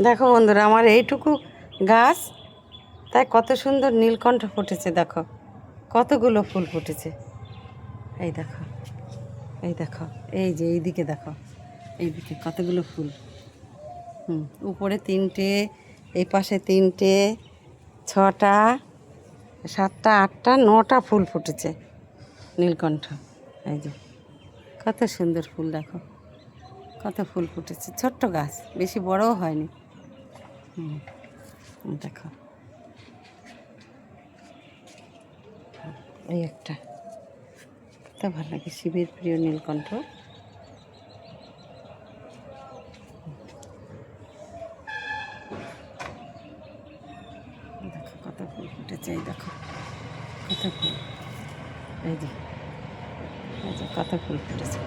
দেখো বন্ধুরা, আমার এইটুকু গাছ, তাই কত সুন্দর নীলকণ্ঠ ফুটেছে। দেখো কতগুলো ফুল ফুটেছে। এই দেখো, এই দেখো, এই যে এইদিকে দেখো, এইদিকে কতগুলো ফুল। উপরে তিনটে, এই পাশে তিনটে, 6টা, 7টা, 8টা, 9টা ফুল ফুটেছে নীলকণ্ঠ। এই যে কত সুন্দর ফুল, দেখো কত ফুল ফুটেছে। ছোট্ট গাছ, বেশি বড়ও হয়নি। দেখো এই একটা, কত ভালো লাগে, শিবের প্রিয় নীলকণ্ঠ। দেখো কত ফুল ফুটেছে, এই দেখো কত ফুল, এই যে কত ফুল ফুটেছে।